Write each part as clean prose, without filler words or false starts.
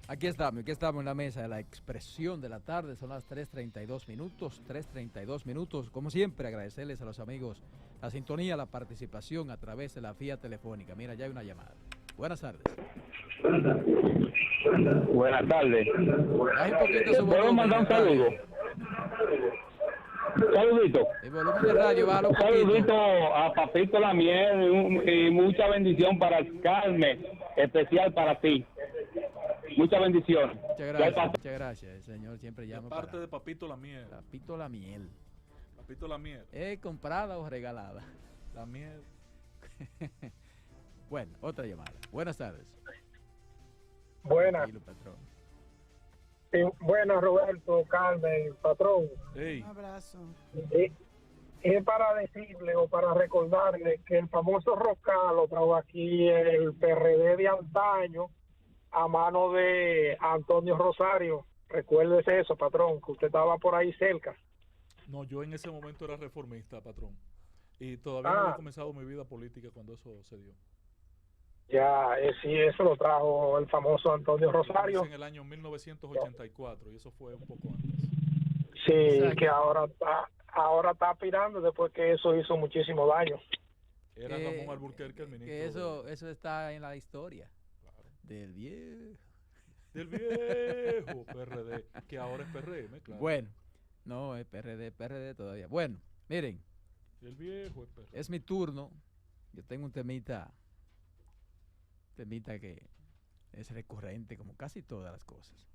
Aquí estamos en la mesa de la expresión de la tarde, son las 3:32 minutos, como siempre agradecerles a los amigos la sintonía, la participación a través de la vía telefónica. Mira, ya hay una llamada. Buenas tardes. Buenas tardes. Baje un poquito su ¿Puedo volumen mandar de un saludo? radio. Saludito. El volumen de radio, bájalo un Un saludito poquito. a Papito Lamiel y mucha bendición para Carmen, especial para ti. Mucha bendición. Muchas gracias. El señor siempre De llama parte para de Papito la miel. Papito la miel. Papito la miel. ¿Es comprada o regalada? La miel. Bueno, otra llamada. Buenas tardes. Buenas. Tranquilo, patrón. Sí, buenas, Roberto, Carmen, patrón. Hey. Un abrazo. Es para decirle o para recordarle que el famoso Roscal lo trajo aquí el PRD de antaño a mano de Antonio Rosario. Recuérdese eso, patrón, que usted estaba por ahí cerca. No, yo en ese momento era reformista, patrón. Y todavía no había comenzado mi vida política cuando eso se dio. Ya, sí, eso lo trajo el famoso Antonio Rosario. En el año 1984 y eso fue un poco antes. Sí, Exacto. que ahora está aspirando después que eso hizo muchísimo daño. Era Ramón Alburquerque el ministro. Que eso está en la historia. Claro. Del viejo PRD, que ahora es PRM, claro. Bueno, no, es PRD todavía. Bueno, miren. El viejo es PRD. Es mi turno. Yo tengo un temita que es recurrente como casi todas las cosas.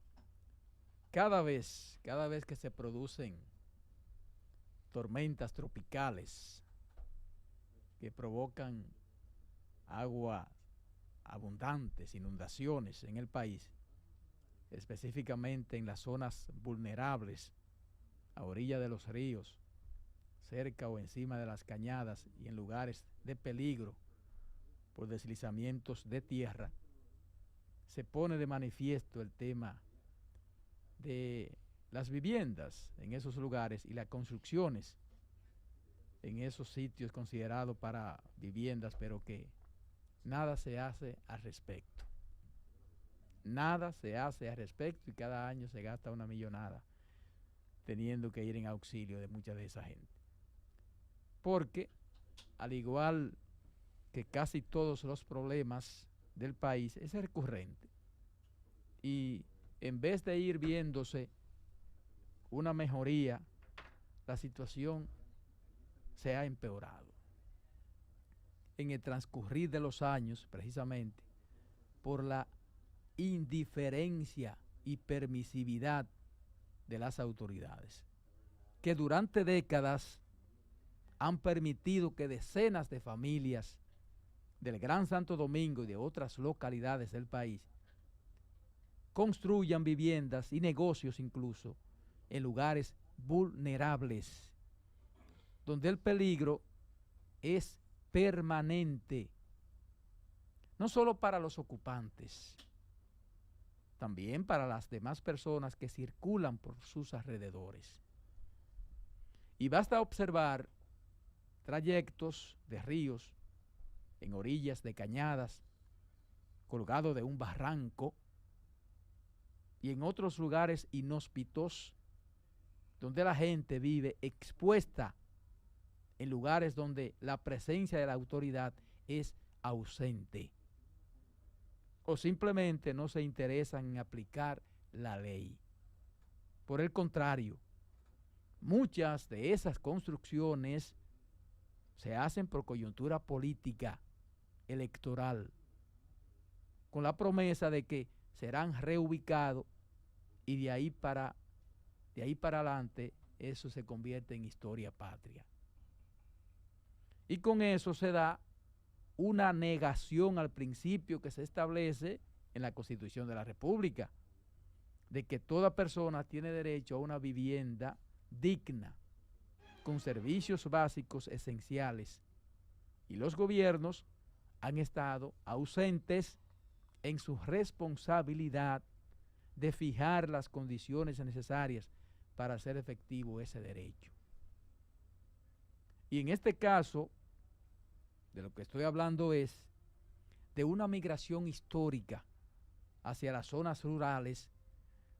Cada vez que se producen tormentas tropicales que provocan agua abundantes, inundaciones en el país, específicamente en las zonas vulnerables, a orilla de los ríos, cerca o encima de las cañadas y en lugares de peligro por deslizamientos de tierra, se pone de manifiesto el tema de las viviendas en esos lugares y las construcciones en esos sitios considerados para viviendas, pero que nada se hace al respecto. Nada se hace al respecto y cada año se gasta una millonada teniendo que ir en auxilio de mucha de esa gente. Porque, al igual que casi todos los problemas del país, es recurrente. Y en vez de ir viéndose una mejoría, la situación se ha empeorado. En el transcurrir de los años, precisamente, por la indiferencia y permisividad de las autoridades, que durante décadas han permitido que decenas de familias del Gran Santo Domingo y de otras localidades del país construyan viviendas y negocios incluso en lugares vulnerables, donde el peligro es permanente, no solo para los ocupantes, también para las demás personas que circulan por sus alrededores. Y basta observar trayectos de ríos en orillas de cañadas, colgado de un barranco, y en otros lugares inhóspitos, donde la gente vive expuesta, en lugares donde la presencia de la autoridad es ausente, o simplemente no se interesan en aplicar la ley. Por el contrario, muchas de esas construcciones se hacen por coyuntura política, electoral, con la promesa de que serán reubicados y de ahí para adelante eso se convierte en historia patria. Y con eso se da una negación al principio que se establece en la Constitución de la República, de que toda persona tiene derecho a una vivienda digna, con servicios básicos esenciales, y los gobiernos han estado ausentes en su responsabilidad de fijar las condiciones necesarias para hacer efectivo ese derecho. Y en este caso, de lo que estoy hablando es de una migración histórica hacia las zonas rurales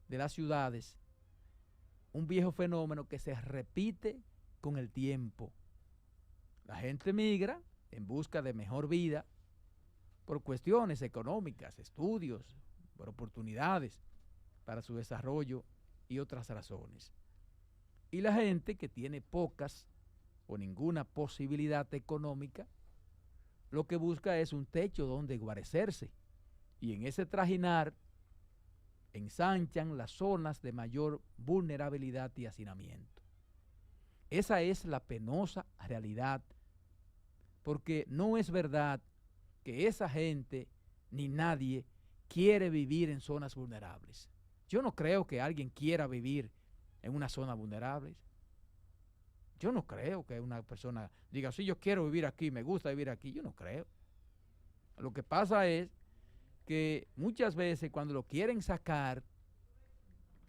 de las ciudades, un viejo fenómeno que se repite con el tiempo. La gente migra en busca de mejor vida por cuestiones económicas, estudios, por oportunidades para su desarrollo y otras razones. Y la gente que tiene pocas o ninguna posibilidad económica, lo que busca es un techo donde guarecerse. Y en ese trajinar ensanchan las zonas de mayor vulnerabilidad y hacinamiento. Esa es la penosa realidad, porque no es verdad que esa gente ni nadie quiere vivir en zonas vulnerables. Yo no creo que alguien quiera vivir en una zona vulnerable. Yo no creo que una persona diga, sí, yo quiero vivir aquí, me gusta vivir aquí. Yo no creo. Lo que pasa es que muchas veces cuando lo quieren sacar,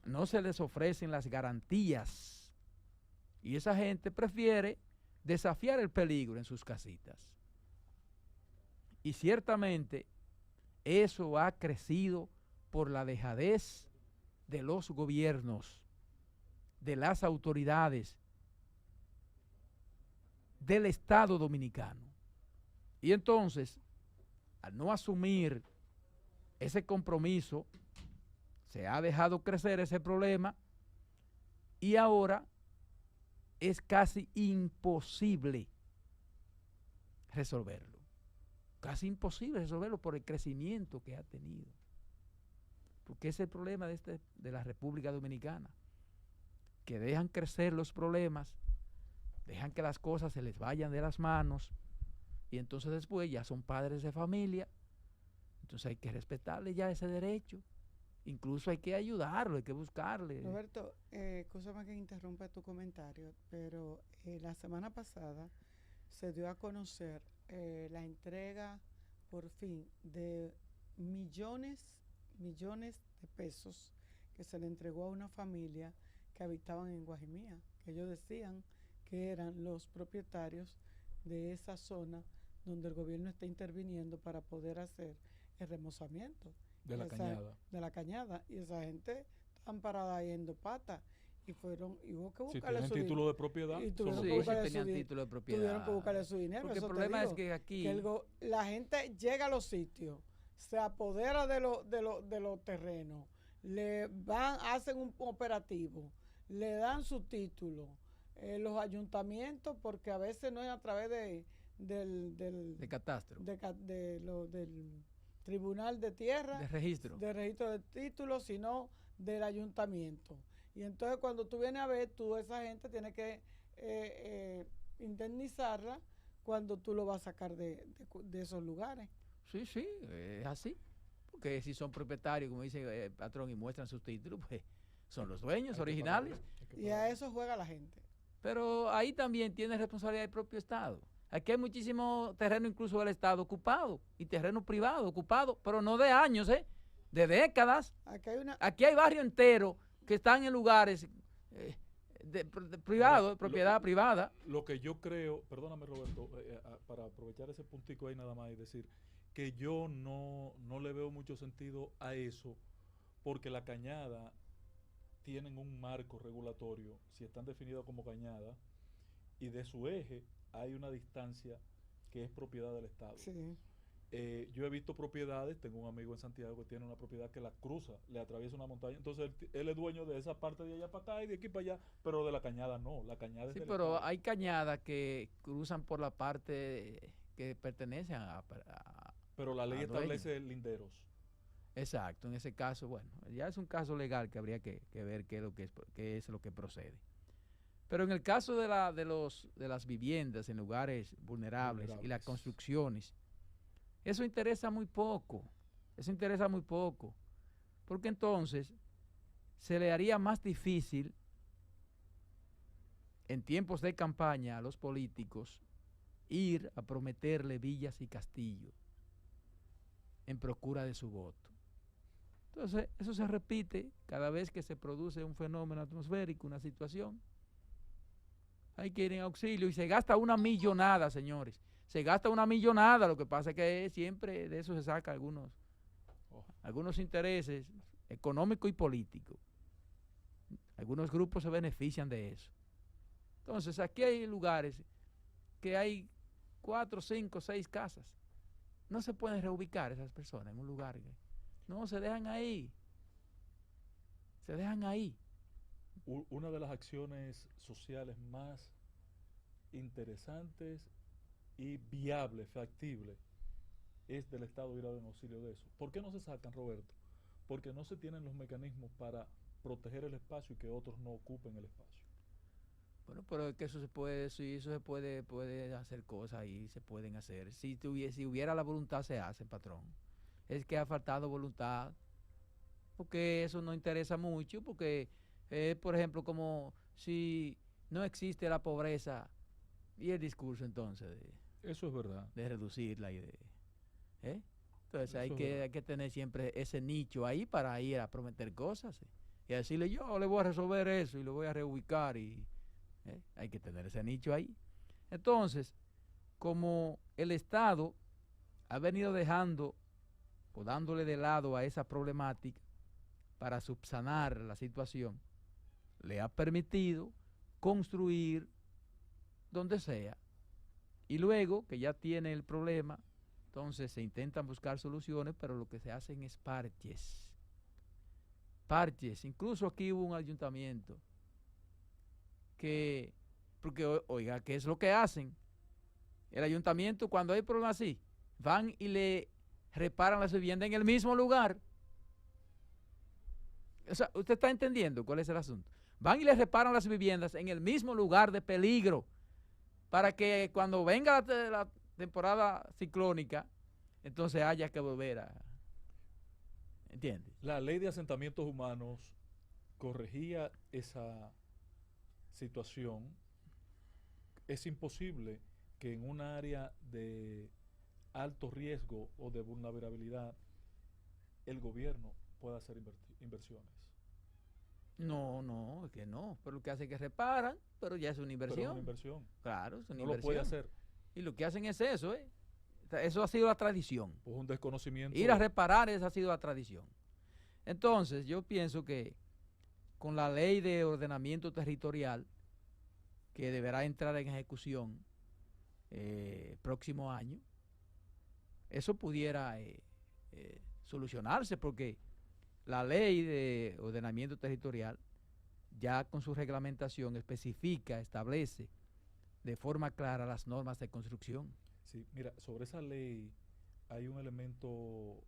no se les ofrecen las garantías. Y esa gente prefiere desafiar el peligro en sus casitas. Y ciertamente eso ha crecido por la dejadez de los gobiernos, de las autoridades, del Estado dominicano. Y entonces, al no asumir ese compromiso, se ha dejado crecer ese problema y ahora es casi imposible resolverlo. Casi imposible resolverlo por el crecimiento que ha tenido. Porque ese es el problema de la República Dominicana, que dejan crecer los problemas, dejan que las cosas se les vayan de las manos y entonces después ya son padres de familia. Entonces hay que respetarle ya ese derecho. Incluso hay que ayudarlo, hay que buscarle. Roberto, escúchame que interrumpa tu comentario, pero la semana pasada se dio a conocer la entrega por fin de millones de pesos que se le entregó a una familia que habitaban en Guajimía, que ellos decían que eran los propietarios de esa zona donde el gobierno está interviniendo para poder hacer el remozamiento de la cañada. De la cañada. Y esa gente están parada ahí en dos patas. Y fueron, y hubo que Si buscarle tienen título de propiedad. Y tuvieron Sí, que buscarle tenían título de propiedad. Tuvieron que buscarle su dinero. Porque el Eso te problema digo, es que aquí que la gente llega a los sitios, se apodera de los terrenos, hacen un operativo, le dan su título, los ayuntamientos, porque a veces no es a través del catastro, del Tribunal de Tierra, de registro de títulos, sino del ayuntamiento. Y entonces cuando tú vienes a ver, esa gente tiene que indemnizarla cuando tú lo vas a sacar de esos lugares. Sí, es así. Porque si son propietarios, como dice el patrón, y muestran sus títulos, pues son los dueños originales. Y a eso juega la gente. Pero ahí también tiene responsabilidad el propio Estado. Aquí hay muchísimo terreno, incluso del Estado, ocupado, y terreno privado ocupado, pero no de años, de décadas. Aquí hay barrios enteros que están en lugares privados, de propiedad privada. Lo que yo creo, perdóname Roberto, para aprovechar ese puntico ahí nada más y decir que yo no le veo mucho sentido a eso, porque la cañada tienen un marco regulatorio, si están definidos como cañada, y de su eje hay una distancia que es propiedad del Estado. Sí. Yo he visto propiedades, tengo un amigo en Santiago que tiene una propiedad que la cruza, le atraviesa una montaña, entonces él es dueño de esa parte de allá para acá y de aquí para allá, pero de la cañada no, la cañada es Sí, del pero Estado. hay cañadas que cruzan por la parte que pertenece a pero la ley a establece linderos. Exacto, en ese caso, bueno, ya es un caso legal que habría que ver qué es lo que procede. Pero en el caso de las viviendas en lugares vulnerables y las construcciones, eso interesa muy poco, porque entonces se le haría más difícil en tiempos de campaña a los políticos ir a prometerle villas y castillos en procura de su voto. Entonces, eso se repite cada vez que se produce un fenómeno atmosférico, una situación. Hay que ir en auxilio y se gasta una millonada, señores. Se gasta una millonada, lo que pasa es que siempre de eso se saca algunos Oh. Algunos intereses económicos y políticos. Algunos grupos se benefician de eso. Entonces, aquí hay lugares que hay 4, 5, 6 casas. No se pueden reubicar esas personas en un lugar. No, se dejan ahí. Se dejan ahí. Una de las acciones sociales más interesantes y viables, factibles, es del Estado ir a en auxilio de eso. ¿Por qué no se sacan, Roberto? Porque no se tienen los mecanismos para proteger el espacio y que otros no ocupen el espacio. Bueno, pero es que eso se puede, sí, eso se puede hacer cosas ahí, se pueden hacer. Si hubiera la voluntad, se hace, patrón. Es que ha faltado voluntad, porque eso no interesa mucho, porque, por ejemplo, como si no existe la pobreza, y el discurso entonces Eso es verdad. de reducirla y de... Entonces Eso hay es que, verdad. hay que tener siempre ese nicho ahí para ir a prometer cosas, y a decirle yo le voy a resolver eso y lo voy a reubicar y... hay que tener ese nicho ahí. Entonces, como el Estado ha venido dejando o dándole de lado a esa problemática para subsanar la situación, le ha permitido construir donde sea. Y luego que ya tiene el problema, entonces se intentan buscar soluciones, pero lo que se hacen es parches. Parches. Incluso aquí hubo un ayuntamiento que, porque oiga, ¿qué es lo que hacen? El ayuntamiento, cuando hay problemas así, van y le reparan las viviendas en el mismo lugar. O sea, usted está entendiendo cuál es el asunto. Van y le reparan las viviendas en el mismo lugar de peligro, para que cuando venga la temporada ciclónica, entonces haya que volver a... ¿Entiendes? La ley de asentamientos humanos corregía esa situación. Es imposible que en un área de alto riesgo o de vulnerabilidad el gobierno pueda hacer inversiones. No, es que no. Pero lo que hacen es que reparan, pero ya es una Pero inversión. es una inversión. Claro, es una No inversión. lo puede hacer. Y lo que hacen es eso, ¿eh? Eso ha sido la tradición. Pues un desconocimiento. Ir a reparar, esa ha sido la tradición. Entonces, yo pienso que con la ley de ordenamiento territorial, que deberá entrar en ejecución próximo año, eso pudiera solucionarse, porque la ley de ordenamiento territorial, ya con su reglamentación, especifica, establece de forma clara las normas de construcción. Sí, mira, sobre esa ley hay un elemento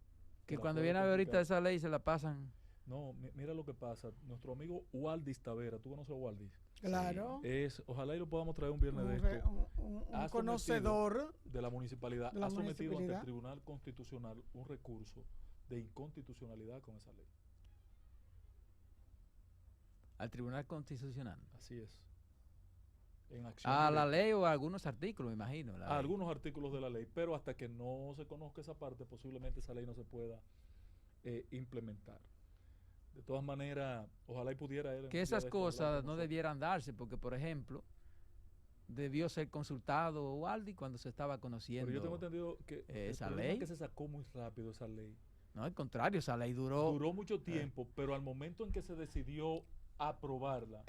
Que la cuando puede viene a ver ahorita complicar. esa ley se la pasan. No, mira lo que pasa. Nuestro amigo Waldis Tavera, ¿tú conoces a Waldis? Claro. Ojalá y lo podamos traer un viernes de esto. Un Ha conocedor de la municipalidad. de la Ha sometido ante el municipalidad. Tribunal Constitucional un recurso de inconstitucionalidad con esa ley. Al Tribunal Constitucional. Así es. En acción A la directa. ley o a algunos artículos, me imagino. A algunos artículos de la ley, pero hasta que no se conozca esa parte, posiblemente esa ley no se pueda implementar. De todas maneras, ojalá y pudiera él. Que un día esas de esto hablar cosas con no nosotros. debieran darse, porque, por ejemplo, debió ser consultado Waldi cuando se estaba conociendo. Pero yo tengo entendido que esa el problema ley. es que se sacó muy rápido esa ley. No, al contrario, esa ley duró. Duró mucho tiempo, pero al momento en que se decidió aprobarla,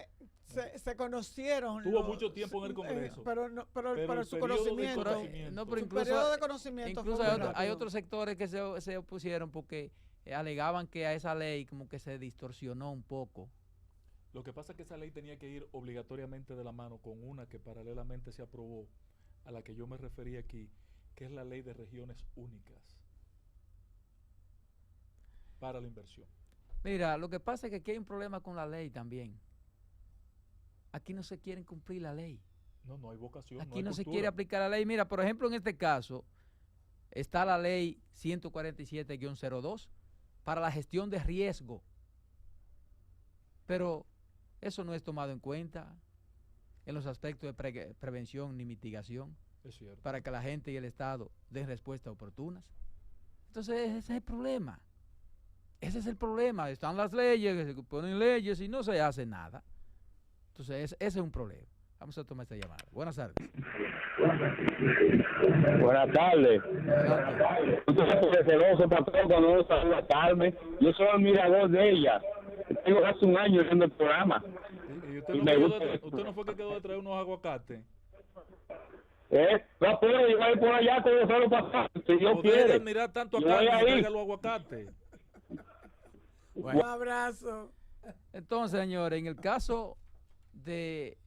se conocieron. Tuvo mucho tiempo en el Congreso. Pero Pero el su periodo de conocimiento. conocimiento. No, pero Su incluso, periodo de conocimiento incluso fue hay, muy hay rápido. otros sectores que se opusieron porque alegaban que a esa ley como que se distorsionó un poco. lo que pasa es que esa ley tenía que ir obligatoriamente de la mano con una que paralelamente se aprobó, a la que yo me referí aquí, que es la ley de regiones únicas para la inversión. Mira, lo que pasa es que aquí hay un problema con la ley también. Aquí no se quieren cumplir la ley. No hay vocación, Aquí hay no se cultura. quiere aplicar la ley. Mira, por ejemplo, en este caso está la ley 147-02 para la gestión de riesgo. Pero eso no es tomado en cuenta en los aspectos de prevención ni mitigación Es cierto. para que la gente y el Estado den respuestas oportunas. Entonces ese es el problema. Ese es el problema. Están las leyes, se ponen leyes y no se hace nada. Entonces ese es un problema. Vamos a tomar esta llamada. Buenas tardes. Buenas tardes. Adelante. Usted es celoso, patrón, cuando uno saluda a Carmen. Yo soy admirador de ella. Tengo hace un año viendo el programa. ¿Y usted, Y no me quedó gusta. usted no fue que quedó de traer unos aguacates? No puedo llegar por allá con los solo pasar, si Dios O deje de quiere. admirar tanto a Yo voy Carmen y ahí. traiga los aguacates. Un abrazo. Entonces, señores, en el caso de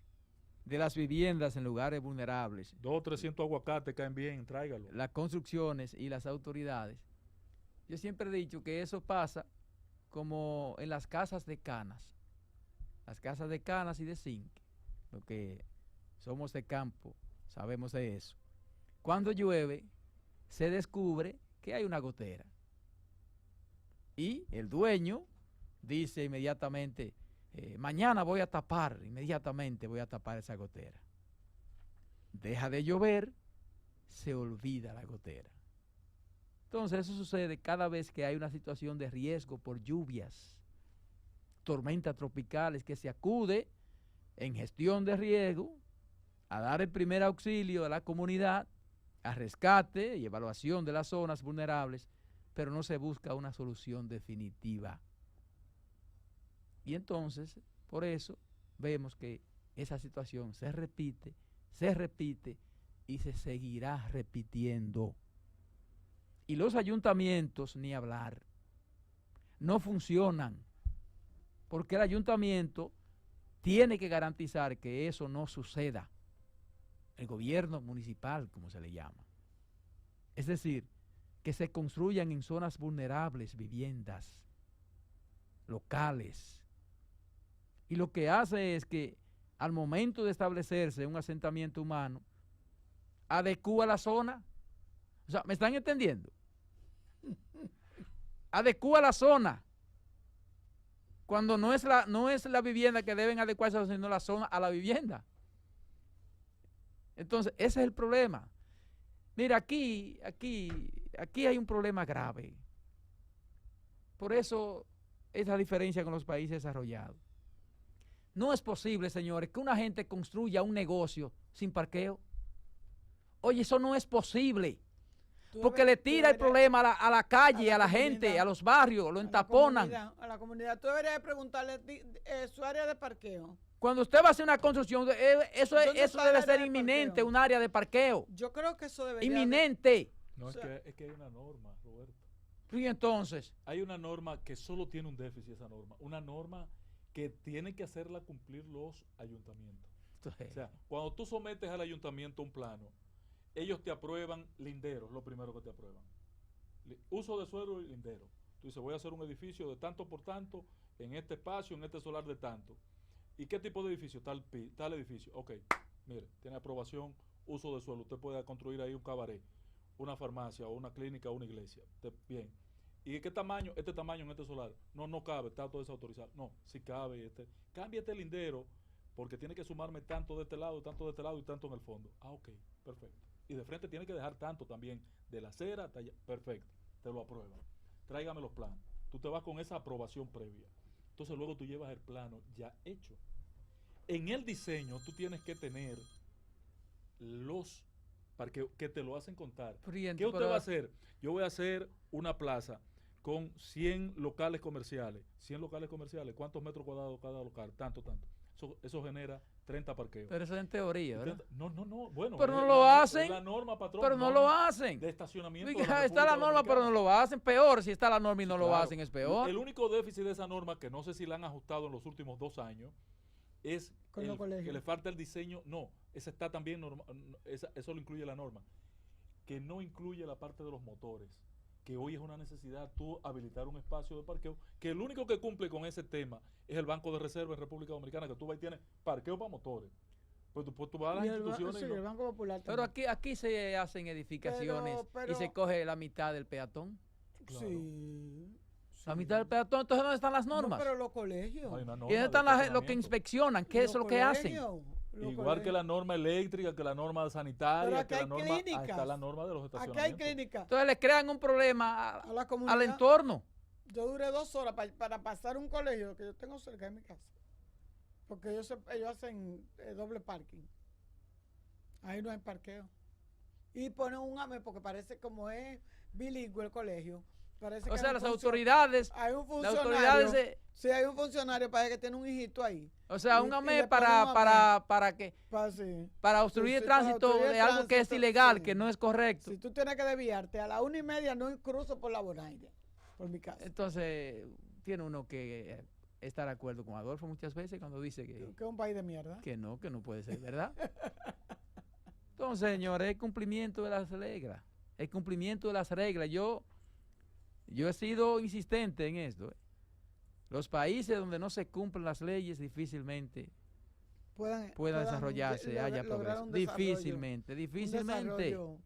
las viviendas en lugares vulnerables, 200 o 300 aguacates caen bien, tráigalo. las construcciones y las autoridades, yo siempre he dicho que eso pasa como en las casas de canas. Las casas de canas y de zinc, lo que somos de campo, sabemos de eso. Cuando llueve, se descubre que hay una gotera. Y el dueño dice inmediatamente, mañana voy a tapar, inmediatamente voy a tapar esa gotera. Deja de llover, se olvida la gotera. Entonces eso sucede cada vez que hay una situación de riesgo por lluvias, tormentas tropicales, que se acude en gestión de riesgo a dar el primer auxilio a la comunidad, a rescate y evaluación de las zonas vulnerables, pero no se busca una solución definitiva. Y entonces, por eso, vemos que esa situación se repite y se seguirá repitiendo. Y los ayuntamientos, ni hablar, no funcionan, porque el ayuntamiento tiene que garantizar que eso no suceda. El gobierno municipal, como se le llama. Es decir, que se construyan en zonas vulnerables viviendas locales. Y lo que hace es que al momento de establecerse un asentamiento humano, adecúa la zona. O sea, ¿me están entendiendo? Adecúa la zona. Cuando no es la vivienda que deben adecuarse, sino la zona a la vivienda. Entonces, ese es el problema. Mira, aquí hay un problema grave. Por eso, esa diferencia con los países desarrollados. No es posible, señores, que una gente construya un negocio sin parqueo. Oye, eso no es posible. Porque le tira el problema a la calle, a la gente, a los barrios, lo entaponan. A la comunidad. Tú deberías preguntarle su área de parqueo. Cuando usted va a hacer una construcción, eso debe ser inminente, un área de parqueo. Yo creo que eso debería Inminente. No, es que hay una norma, Roberto. Y entonces, Hay una norma que solo tiene un déficit, esa norma. Una norma que tienen que hacerla cumplir los ayuntamientos. O sea, cuando tú sometes al ayuntamiento un plano, ellos te aprueban linderos, lo primero que te aprueban. Uso de suelo y lindero. Tú dices, voy a hacer un edificio de tanto por tanto, en este espacio, en este solar de tanto. ¿Y qué tipo de edificio? Tal edificio. Ok, mire, tiene aprobación, uso de suelo. Usted puede construir ahí un cabaret, una farmacia, o una clínica, o una iglesia. Bien. ¿Y qué tamaño? Este tamaño en este solar. No cabe, está todo desautorizado. No, sí cabe. Cambia este lindero, porque tiene que sumarme tanto de este lado, tanto de este lado y tanto en el fondo. Ah, ok, perfecto. Y de frente tiene que dejar tanto también, de la acera hasta allá. Perfecto, te lo aprueban. Tráigame los planos. Tú te vas con esa aprobación previa. Entonces luego tú llevas el plano ya hecho. En el diseño tú tienes que tener los parqueos que te lo hacen contar. ¿Qué usted va a hacer? Yo voy a hacer una plaza con 100 locales comerciales. 100 locales comerciales, ¿cuántos metros cuadrados cada local? Tanto. Eso genera 30 parqueos. pero eso es en teoría, ¿verdad? No. Bueno, pero no lo hacen. La norma, patrón. Pero no lo hacen. De estacionamiento. Está la norma, pero no lo hacen. Peor, si está la norma y no lo Claro. hacen, es peor. El único déficit de esa norma, que no sé si la han ajustado en los últimos 2 años, es que le falta el diseño. No, esa está también eso lo incluye la norma. Que no incluye la parte de los motores. Que hoy es una necesidad tú habilitar un espacio de parqueo, que el único que cumple con ese tema es el Banco de Reserva en República Dominicana, que tú vas y tienes parqueo para motores. Pues tú vas a las instituciones. El Banco Popular Pero también. aquí se hacen edificaciones Pero- y se coge la mitad del peatón. Claro. Sí. La mitad del peatón, entonces ¿dónde están las normas? No, pero los colegios. Hay una ¿Y norma dónde de están los que estacionamiento. inspeccionan? ¿Qué es Los lo que hacen? colegios, los Igual que colegios. la norma eléctrica, que la norma Pero sanitaria, aquí que la hay norma. Ahí clínicas. está la norma de los Aquí hay estacionamientos. clínicas. Entonces le crean un problema A la comunidad. al entorno. Yo duré 2 horas para pasar un colegio que yo tengo cerca de mi casa. Porque ellos hacen doble parking. Ahí no hay parqueo. Y ponen un AME porque parece como es bilingüe el colegio. Parece O que sea, hay las un autoridades... Hay un Las funcionario. autoridades... Sí, hay un funcionario, parece que tiene un hijito ahí. O sea, Y- un y AME le ponen un AME para que... Sí. Para obstruir Sí, el sí, para tránsito obstruir el de algo que es tránsito, ilegal, sí. que no es correcto. Si tú tienes que desviarte a las 1:30, no cruzo por la Bonaire, por mi casa. Entonces, tiene uno que estar de acuerdo con Adolfo muchas veces cuando dice Que es un país de mierda. que no puede ser, ¿verdad? Entonces, señores, el cumplimiento de las reglas. El cumplimiento de las reglas. Yo he sido insistente en esto. Los países donde no se cumplen las leyes difícilmente puedan desarrollarse, haya lograr progreso. un desarrollo, Difícilmente. un desarrollo.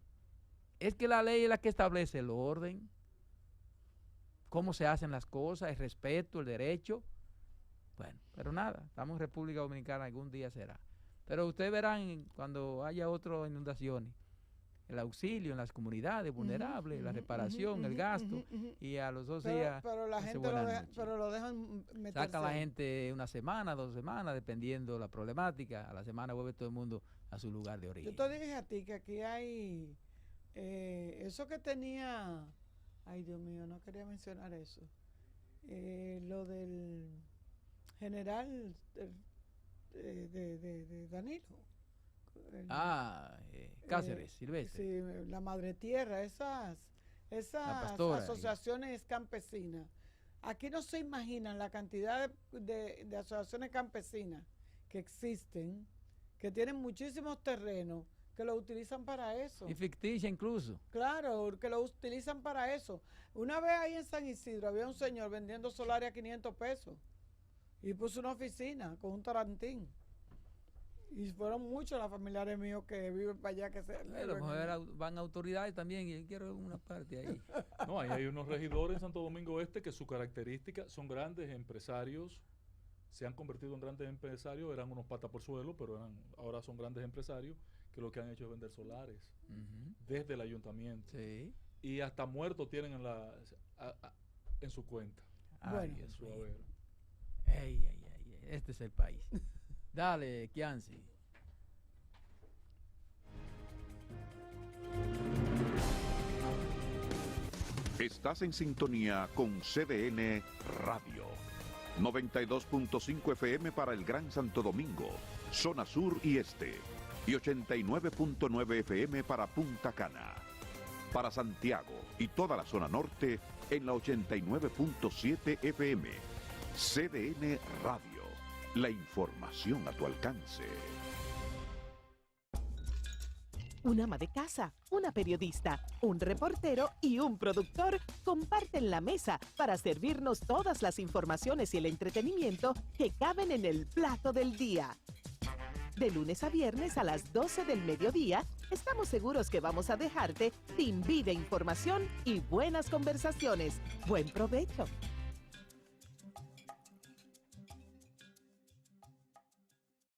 Es que la ley es la que establece el orden, cómo se hacen las cosas, el respeto, el derecho. Bueno, pero nada, estamos en República Dominicana, algún día será. Pero ustedes verán cuando haya otras inundaciones, el auxilio en las comunidades vulnerables, la reparación, el gasto, y a los 2 días Pero la dice gente buenas lo, noches. pero lo dejan meterse. Sacan a la gente una semana, 2 semanas, dependiendo la problemática. A la semana vuelve todo el mundo a su lugar de origen. Yo te dije a ti que aquí hay eso que tenía, ay Dios mío, no quería mencionar eso, lo del general de Danilo. Cáceres, Silvestre. Sí, la Madre Tierra, esas pastora, asociaciones campesinas. Aquí no se imaginan la cantidad de asociaciones campesinas que existen, que tienen muchísimos terrenos, que lo utilizan para eso. Y ficticia incluso. Claro, que lo utilizan para eso. Una vez ahí en San Isidro había un señor vendiendo solares a 500 pesos y puso una oficina con un tarantín. Y fueron muchos los familiares míos que viven para allá que se... A lo mejor van autoridades también y quiero una parte ahí. No, ahí hay unos regidores en Santo Domingo Este que su característica son grandes empresarios, se han convertido en grandes empresarios, eran unos patas por suelo, pero ahora son grandes empresarios que lo que han hecho es vender solares desde el ayuntamiento. Sí. Y hasta muertos tienen en su cuenta. Ay, Bueno. Dios En su mío. haber. Ey, este es el país. Dale, Kianci. Estás en sintonía con CDN Radio. 92.5 FM para el Gran Santo Domingo, zona sur y este. Y 89.9 FM para Punta Cana. Para Santiago y toda la zona norte en la 89.7 FM. CDN Radio. La información a tu alcance. Una ama de casa, una periodista, un reportero y un productor comparten la mesa para servirnos todas las informaciones y el entretenimiento que caben en el plato del día. De lunes a viernes a las 12 del mediodía, estamos seguros que vamos a dejarte sin vida, información y buenas conversaciones. ¡Buen provecho!